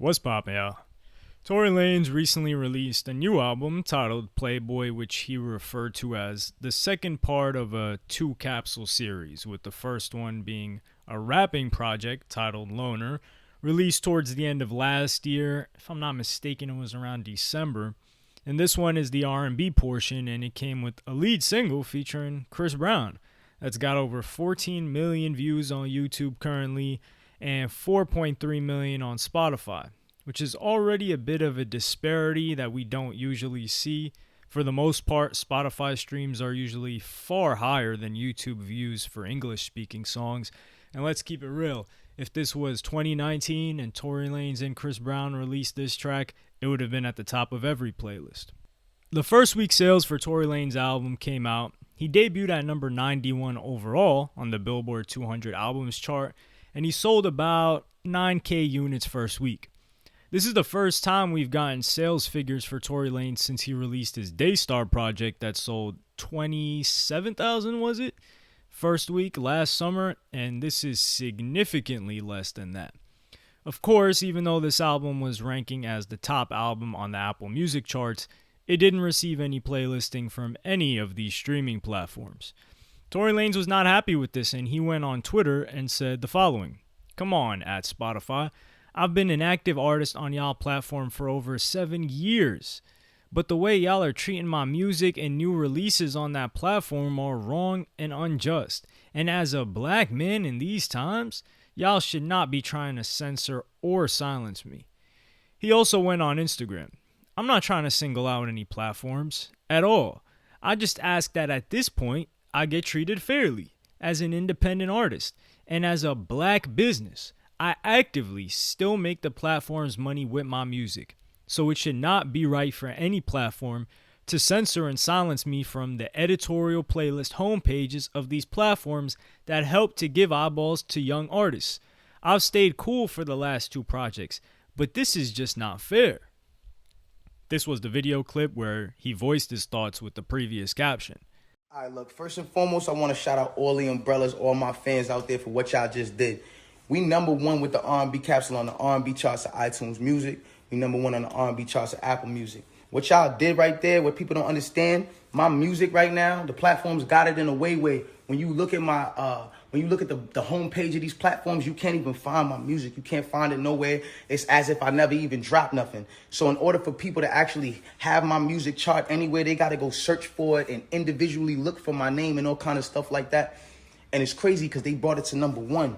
What's poppin', y'all? Tory Lanez recently released a new album titled Playboy, which he referred to as the second part of a two capsule series, with the first one being a rapping project titled Loner, released towards the end of last year. If I'm not mistaken, it was around December. And this one is the R&B portion, and it came with a lead single featuring Chris Brown. That's got over 14 million views on YouTube currently and 4.3 million on Spotify, which is already a bit of a disparity that we don't usually see. For the most part, Spotify streams are usually far higher than YouTube views for English speaking songs. And let's keep it real. If this was 2019 and Tory Lanez and Chris Brown released this track, it would have been at the top of every playlist. The first week sales for Tory Lanez album came out. He debuted at number 91 overall on the Billboard 200 albums chart, and he sold about 9K units first week. This is the first time we've gotten sales figures for Tory Lanez since he released his Daystar project that sold 27,000, was it? First week last summer, and this is significantly less than that. Of course, even though this album was ranking as the top album on the Apple Music charts, it didn't receive any playlisting from any of these streaming platforms. Tory Lanez was not happy with this, and he went on Twitter and said the following: "Come on, at Spotify. I've been an active artist on y'all platform for over 7 years. But the way y'all are treating my music and new releases on that platform are wrong and unjust. And as a black man in these times, y'all should not be trying to censor or silence me." He also went on Instagram. "I'm not trying to single out any platforms at all. I just ask that at this point, I get treated fairly as an independent artist and as a black business. I actively still make the platform's money with my music, so it should not be right for any platform to censor and silence me from the editorial playlist homepages of these platforms that help to give eyeballs to young artists. I've stayed cool for the last two projects, but this is just not fair." This was the video clip where he voiced his thoughts with the previous caption. All right, look, first and foremost, I want to shout out all the umbrellas, all my fans out there for what y'all just did. We number one with the R&B Capsule on the R&B charts of iTunes Music. We number one on the R&B charts of Apple Music. What y'all did right there, what people don't understand, my music right now, the platforms got it in a way where when you look at the homepage of these platforms, you can't even find my music. You can't find it nowhere. It's as if I never even dropped nothing. So in order for people to actually have my music chart anywhere, they got to go search for it and individually look for my name and all kind of stuff like that. And it's crazy because they brought it to number one.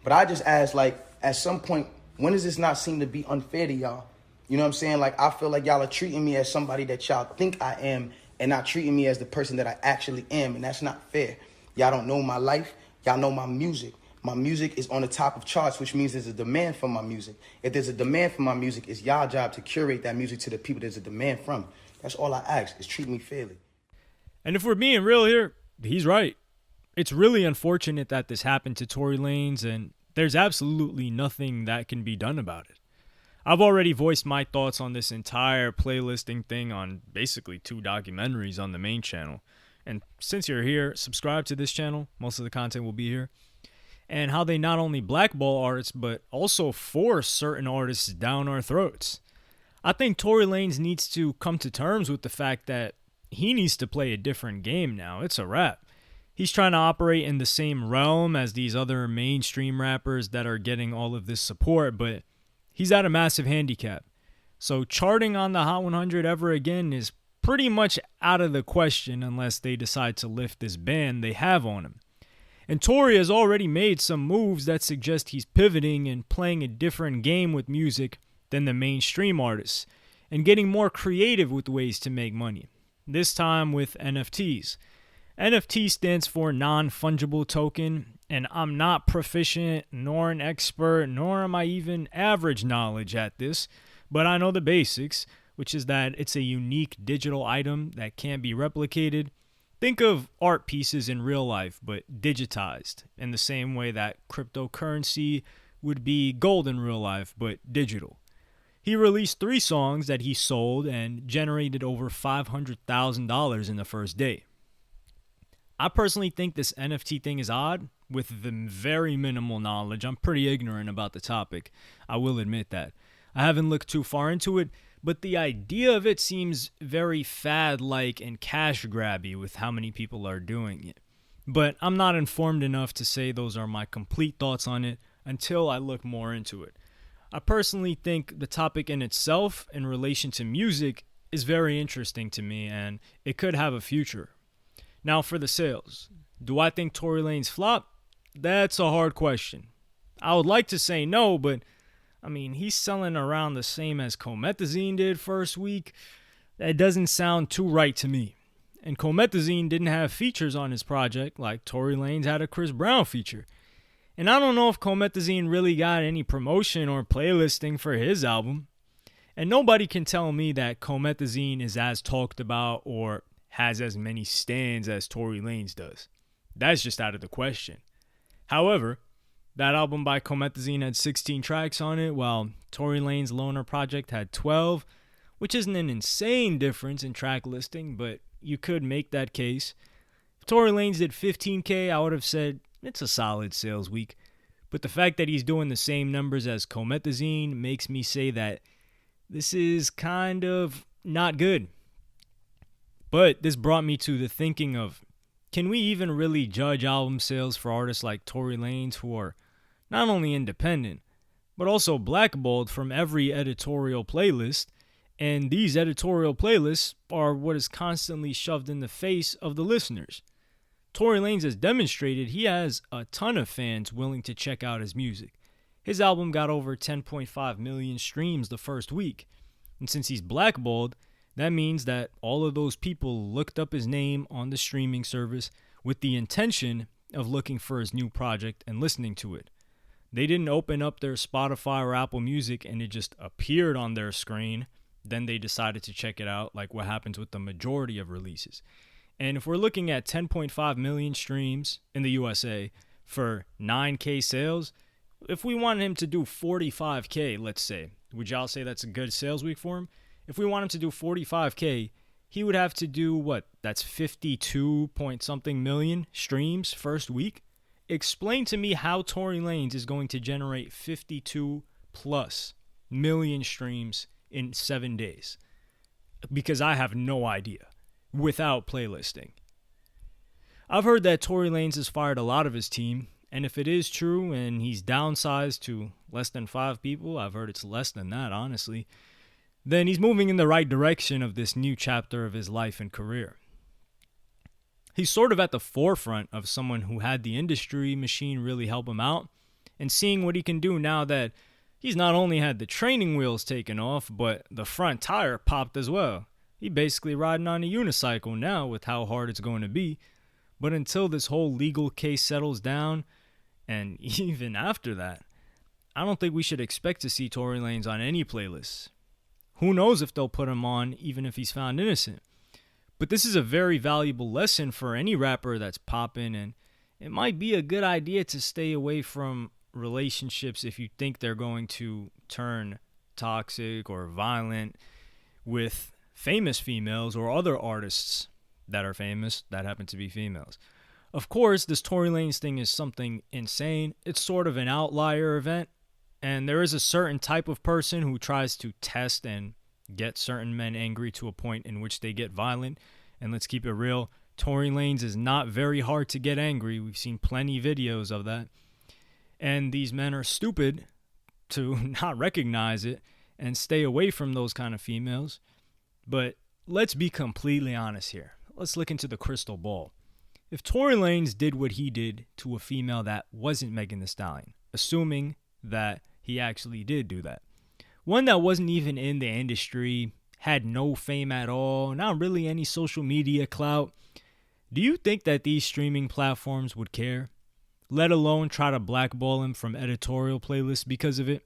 But I just asked, like, at some point, when does this not seem to be unfair to y'all? You know what I'm saying? Like, I feel like y'all are treating me as somebody that y'all think I am and not treating me as the person that I actually am. And that's not fair. Y'all don't know my life. Y'all know my music. My music is on the top of charts, which means there's a demand for my music. If there's a demand for my music, it's y'all job to curate that music to the people there's a demand from. That's all I ask, is treat me fairly. And if we're being real here, he's right. It's really unfortunate that this happened to Tory Lanez, and there's absolutely nothing that can be done about it. I've already voiced my thoughts on this entire playlisting thing on basically 2 documentaries on the main channel. And since you're here, subscribe to this channel. Most of the content will be here. And how they not only blackball artists, but also force certain artists down our throats. I think Tory Lanez needs to come to terms with the fact that he needs to play a different game now. It's a wrap. He's trying to operate in the same realm as these other mainstream rappers that are getting all of this support, but he's at a massive handicap. So charting on the Hot 100 ever again is pretty much out of the question unless they decide to lift this ban they have on him. And Tory has already made some moves that suggest he's pivoting and playing a different game with music than the mainstream artists, and getting more creative with ways to make money, this time with NFTs. NFT stands for non-fungible token, and I'm not proficient nor an expert nor am I even average knowledge at this, but I know the basics, which is that it's a unique digital item that can't be replicated. Think of art pieces in real life but digitized, in the same way that cryptocurrency would be gold in real life but digital. He released 3 songs that he sold and generated over $500,000 in the first day. I personally think this NFT thing is odd. With the very minimal knowledge, I'm pretty ignorant about the topic. I will admit that. I haven't looked too far into it, but the idea of it seems very fad-like and cash grabby with how many people are doing it. But I'm not informed enough to say those are my complete thoughts on it until I look more into it. I personally think the topic in itself, in relation to music, is very interesting to me and it could have a future. Now, for the sales, do I think Tory Lanez flop? That's a hard question. I would like to say no, but I mean, he's selling around the same as Comethazine did first week. That doesn't sound too right to me. And Comethazine didn't have features on his project like Tory Lanez had a Chris Brown feature. And I don't know if Comethazine really got any promotion or playlisting for his album. And nobody can tell me that Comethazine is as talked about or has as many stands as Tory Lanez does. That's just out of the question. However, that album by Comethazine had 16 tracks on it, while Tory Lanez' Loner project had 12, which isn't an insane difference in track listing, but you could make that case. If Tory Lanez did 15K, I would have said it's a solid sales week. But the fact that he's doing the same numbers as Comethazine makes me say that this is kind of not good. But this brought me to the thinking of, can we even really judge album sales for artists like Tory Lanez who are not only independent, but also blackballed from every editorial playlist, and these editorial playlists are what is constantly shoved in the face of the listeners. Tory Lanez has demonstrated he has a ton of fans willing to check out his music. His album got over 10.5 million streams the first week, and since he's blackballed, that means that all of those people looked up his name on the streaming service with the intention of looking for his new project and listening to it. They didn't open up their Spotify or Apple Music and it just appeared on their screen. Then they decided to check it out, like what happens with the majority of releases. And if we're looking at 10.5 million streams in the USA for 9K sales, if we wanted him to do 45K, let's say, would y'all say that's a good sales week for him? If we want him to do 45K, he would have to do what? That's 52 point something million streams first week. Explain to me how Tory Lanez is going to generate 52 plus million streams in 7 days. Because I have no idea without playlisting. I've heard that Tory Lanez has fired a lot of his team, and if it is true and he's downsized to less than 5 people, I've heard it's less than that, honestly, then he's moving in the right direction of this new chapter of his life and career. He's sort of at the forefront of someone who had the industry machine really help him out, and seeing what he can do now that he's not only had the training wheels taken off, but the front tire popped as well. He's basically riding on a unicycle now with how hard it's going to be. But until this whole legal case settles down, and even after that, I don't think we should expect to see Tory Lanez on any playlists. Who knows if they'll put him on even if he's found innocent. But this is a very valuable lesson for any rapper that's popping, and it might be a good idea to stay away from relationships if you think they're going to turn toxic or violent with famous females or other artists that are famous that happen to be females. Of course, this Tory Lanez thing is something insane. It's sort of an outlier event, and there is a certain type of person who tries to test and get certain men angry to a point in which they get violent. And let's keep it real, Tory Lanez is not very hard to get angry. We've seen plenty videos of that. And these men are stupid to not recognize it and stay away from those kind of females. But let's be completely honest here. Let's look into the crystal ball. If Tory Lanez did what he did to a female that wasn't Megan Thee Stallion, assuming that he actually did do that, one that wasn't even in the industry, had no fame at all, not really any social media clout, do you think that these streaming platforms would care? Let alone try to blackball him from editorial playlists because of it?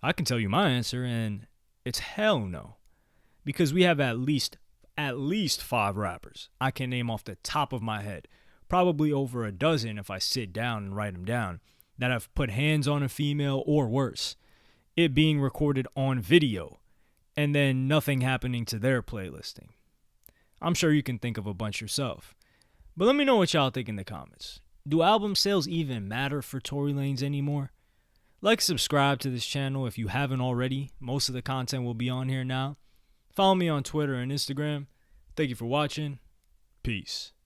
I can tell you my answer, and it's hell no. Because we have at least 5 rappers I can name off the top of my head, probably over a dozen if I sit down and write them down, that have put hands on a female or worse, it being recorded on video, and then nothing happening to their playlisting. I'm sure you can think of a bunch yourself. But let me know what y'all think in the comments. Do album sales even matter for Tory Lanez anymore? Like, subscribe to this channel if you haven't already. Most of the content will be on here now. Follow me on Twitter and Instagram. Thank you for watching. Peace.